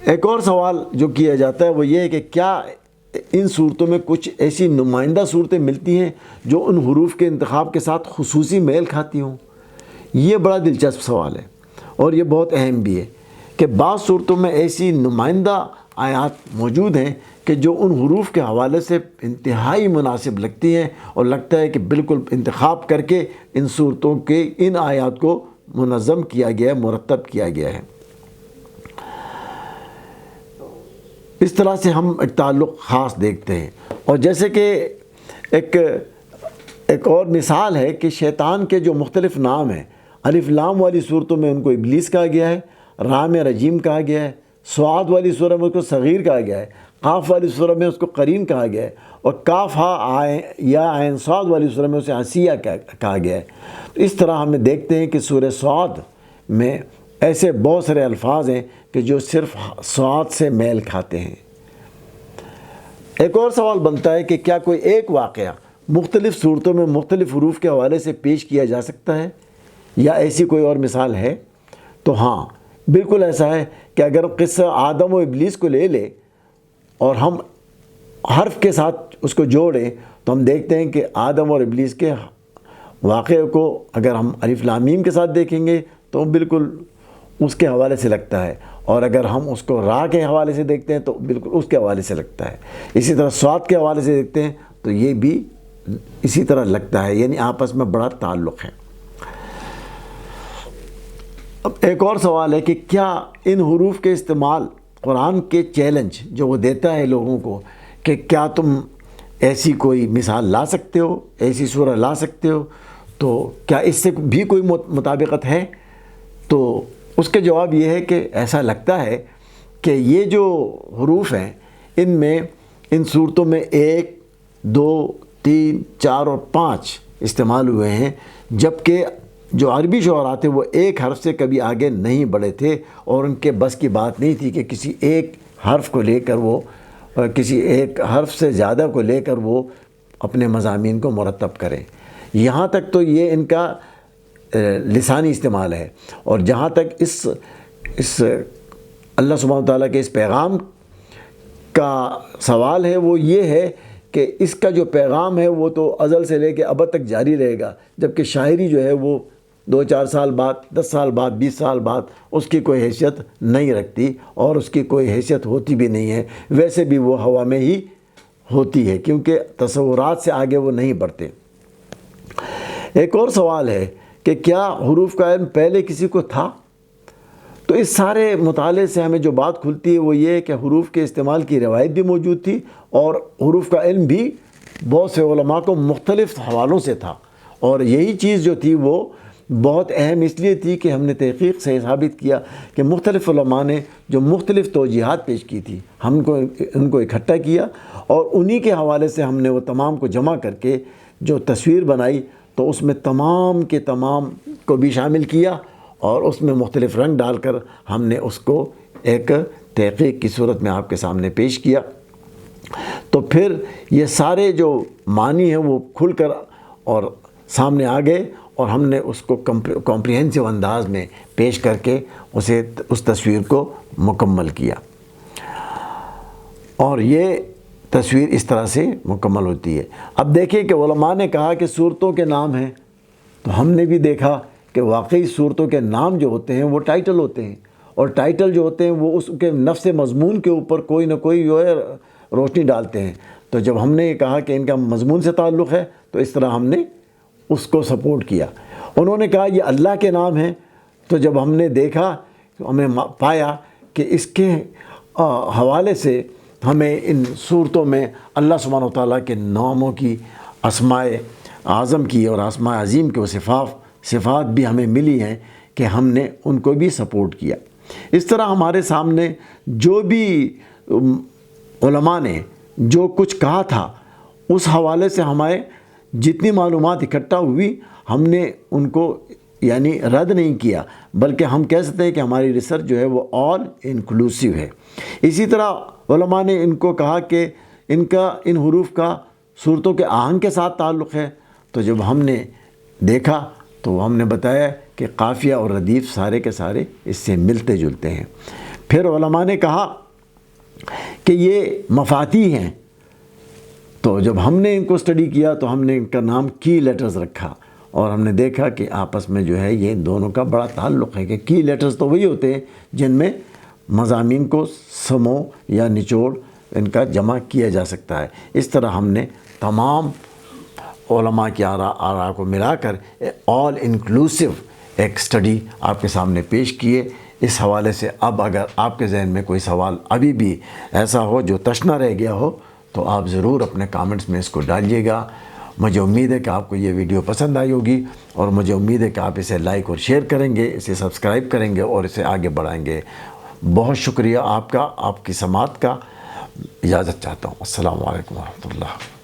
ایک اور سوال جو کیا جاتا ہے وہ یہ ہے کہ کیا ان صورتوں میں کچھ ایسی نمائندہ صورتیں ملتی ہیں جو ان حروف کے انتخاب کے ساتھ خصوصی میل کھاتی ہوں؟ یہ بڑا دلچسپ سوال ہے اور یہ بہت اہم بھی ہے کہ بعض صورتوں میں ایسی نمائندہ آیات موجود ہیں کہ جو ان حروف کے حوالے سے انتہائی مناسب لگتی ہیں اور لگتا ہے کہ بالکل انتخاب کر کے ان صورتوں کے ان آیات کو منظم کیا گیا ہے، مرتب کیا گیا ہے۔ اس طرح سے ہم ایک تعلق خاص دیکھتے ہیں۔ اور جیسے کہ ایک اور مثال ہے کہ شیطان کے جو مختلف نام ہیں، الف لام والی صورتوں میں ان کو ابلیس کہا گیا ہے، را میں رجیم کہا گیا ہے، صاد والی سورہ میں اس کو صغیر کہا گیا ہے، قاف والی سورہ میں اس کو قرین کہا گیا ہے، اور کاف ہا یا عین صاد والی سورہ میں اسے عصیہ کہا گیا ہے۔ تو اس طرح ہم دیکھتے ہیں کہ سورہ صاد میں ایسے بہت سارے الفاظ ہیں کہ جو صرف صاد سے میل کھاتے ہیں۔ ایک اور سوال بنتا ہے کہ کیا کوئی ایک واقعہ مختلف صورتوں میں مختلف حروف کے حوالے سے پیش کیا جا سکتا ہے یا ایسی کوئی اور مثال ہے؟ تو ہاں، بالکل ایسا ہے کہ اگر قصہ آدم و ابلیس کو لے لے اور ہم حرف کے ساتھ اس کو جوڑیں تو ہم دیکھتے ہیں کہ آدم اور ابلیس کے واقعے کو اگر ہم الف لام میم کے ساتھ دیکھیں گے تو بالکل اس کے حوالے سے لگتا ہے، اور اگر ہم اس کو را کے حوالے سے دیکھتے ہیں تو بالکل اس کے حوالے سے لگتا ہے۔ اسی طرح صاد کے حوالے سے دیکھتے ہیں تو یہ بھی اسی طرح لگتا ہے، یعنی آپس میں بڑا تعلق ہے۔ اب ایک اور سوال ہے کہ کیا ان حروف کے استعمال قرآن کے چیلنج جو وہ دیتا ہے لوگوں کو کہ کیا تم ایسی کوئی مثال لا سکتے ہو، ایسی سورہ لا سکتے ہو، تو کیا اس سے بھی کوئی مطابقت ہے؟ تو اس کے جواب یہ ہے کہ ایسا لگتا ہے کہ یہ جو حروف ہیں ان میں ان صورتوں میں 1، 2، 3، 4 اور 5 استعمال ہوئے ہیں، جبکہ جو عربی شعراء تھے وہ ایک حرف سے کبھی آگے نہیں بڑھے تھے، اور ان کے بس کی بات نہیں تھی کہ کسی ایک حرف کو لے کر وہ کسی ایک حرف سے زیادہ کو لے کر وہ اپنے مضامین کو مرتب کریں۔ یہاں تک تو یہ ان کا لسانی استعمال ہے، اور جہاں تک اس اللہ سبحانہ تعالیٰ کے اس پیغام کا سوال ہے وہ یہ ہے کہ اس کا جو پیغام ہے وہ تو ازل سے لے کے ابد تک جاری رہے گا، جبکہ شاعری جو ہے وہ 2-4 سال بعد، 10 سال بعد، 20 سال بعد اس کی کوئی حیثیت نہیں رکھتی، اور اس کی کوئی حیثیت ہوتی بھی نہیں ہے۔ ویسے بھی وہ ہوا میں ہی ہوتی ہے کیونکہ تصورات سے آگے وہ نہیں بڑھتے۔ ایک اور سوال ہے کہ کیا حروف کا علم پہلے کسی کو تھا؟ تو اس سارے مطالعے سے ہمیں جو بات کھلتی ہے وہ یہ ہے کہ حروف کے استعمال کی روایت بھی موجود تھی، اور حروف کا علم بھی بہت سے علماء کو مختلف حوالوں سے تھا، اور یہی چیز جو تھی وہ بہت اہم اس لیے تھی کہ ہم نے تحقیق سے ثابت کیا کہ مختلف علماء نے جو مختلف توجیہات پیش کی تھی ہم ان کو اکٹھا کیا، اور انہی کے حوالے سے ہم نے وہ تمام کو جمع کر کے جو تصویر بنائی، تو اس میں تمام کے تمام کو بھی شامل کیا، اور اس میں مختلف رنگ ڈال کر ہم نے اس کو ایک تحقیق کی صورت میں آپ کے سامنے پیش کیا۔ تو پھر یہ سارے جو معنی ہیں وہ کھل کر اور سامنے آ گئے، اور ہم نے اس کو کمپریہنسو انداز میں پیش کر کے اس تصویر کو مکمل کیا، اور یہ تصویر اس طرح سے مکمل ہوتی ہے۔ اب دیکھیں کہ علماء نے کہا کہ صورتوں کے نام ہیں، تو ہم نے بھی دیکھا کہ واقعی صورتوں کے نام جو ہوتے ہیں وہ ٹائٹل ہوتے ہیں، اور ٹائٹل جو ہوتے ہیں وہ اس کے نفس مضمون کے اوپر کوئی نہ کوئی جو ہے روشنی ڈالتے ہیں۔ تو جب ہم نے یہ کہا کہ ان کا مضمون سے تعلق ہے تو اس طرح ہم نے اس کو سپورٹ کیا۔ انہوں نے کہا یہ اللہ کے نام ہیں، تو جب ہم نے دیکھا تو ہمیں پایا کہ اس کے حوالے سے ہمیں ان صورتوں میں اللہ سبحانہ وتعالیٰ کے ناموں کی، اسماء اعظم کی اور اسماء عظیم کے وہ صفات بھی ہمیں ملی ہیں کہ ہم نے ان کو بھی سپورٹ کیا۔ اس طرح ہمارے سامنے جو بھی علماء نے جو کچھ کہا تھا اس حوالے سے ہمارے جتنی معلومات اکٹھا ہوئی ہم نے ان کو یعنی رد نہیں کیا، بلکہ ہم کہہ سکتے ہیں کہ ہماری ریسرچ جو ہے وہ آل انکلوسیو ہے۔ اسی طرح علماء نے ان کو کہا کہ ان حروف کا صورتوں کے آہنگ کے ساتھ تعلق ہے، تو جب ہم نے دیکھا تو ہم نے بتایا کہ قافیہ اور ردیف سارے کے سارے اس سے ملتے جلتے ہیں۔ پھر علماء نے کہا کہ یہ مفاتیح ہیں، تو جب ہم نے ان کو اسٹڈی کیا تو ہم نے ان کا نام کی لیٹرز رکھا، اور ہم نے دیکھا کہ آپس میں جو ہے یہ دونوں کا بڑا تعلق ہے، کہ کی لیٹرز تو وہی ہوتے ہیں جن میں مضامین کو سمو یا نچوڑ ان کا جمع کیا جا سکتا ہے۔ اس طرح ہم نے تمام علماء کی آراء کو ملا کر آل انکلوسیو ایک اسٹڈی آپ کے سامنے پیش کیے۔ اس حوالے سے اب اگر آپ کے ذہن میں کوئی سوال ابھی بھی ایسا ہو جو تشنہ رہ گیا ہو تو آپ ضرور اپنے کامنٹس میں اس کو ڈالیے گا۔ مجھے امید ہے کہ آپ کو یہ ویڈیو پسند آئی ہوگی، اور مجھے امید ہے کہ آپ اسے لائک اور شیئر کریں گے، اسے سبسکرائب کریں گے اور اسے آگے بڑھائیں گے۔ بہت شکریہ آپ کا، آپ کی سماعت کا۔ اجازت چاہتا ہوں۔ السلام علیکم ورحمۃ اللہ۔